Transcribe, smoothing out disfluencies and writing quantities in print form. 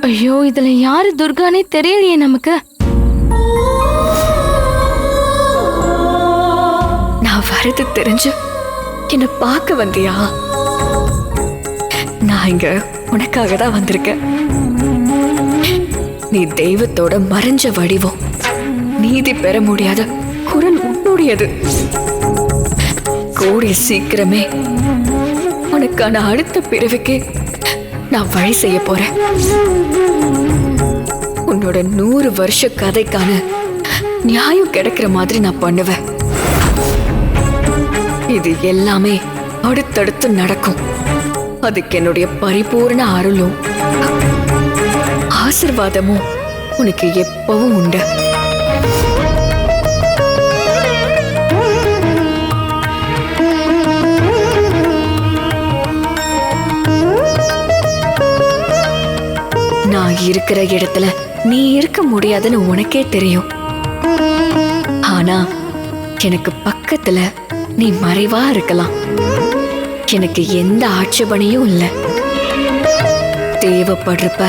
ஐயோ, இதுல யாரு துர்கானே தெரியலையே நமக்கு. நான் வரது தெரிஞ்சு என்ன பார்க்க வந்தியா? நான் இங்க உனக்காக தான் வந்திருக்கேன். நீ தெய்வத்தோட மறைஞ்ச வடிவம். நீதி பெற முடியாத குரல் உன்னுடையது. கூடிய சீக்கிரமே உனக்கான அடுத்த பிறவிக்கு நான் வழி செய்ய போறேன். உன்னோட 100 வருஷ கதைக்கான நியாயம் கிடைக்கிற மாதிரி நான் பண்ணுவேன். இது எல்லாமே அடுத்தடுத்து நடக்கும். அதுக்கு என்னுடைய பரிபூர்ண அருளும் ஆசீர்வாதமும் உனக்கு எப்பவும் உண்டு. நான் இருக்கிற இடத்துல நீ இருக்க முடியாதுன்னு உனக்கே தெரியும். ஆனா எனக்கு பக்கத்துல நீ மறைவா இருக்கலாம். எனக்கு எந்த ஆட்சேபனையும் இல்லை. தேவைப்படுறப்ப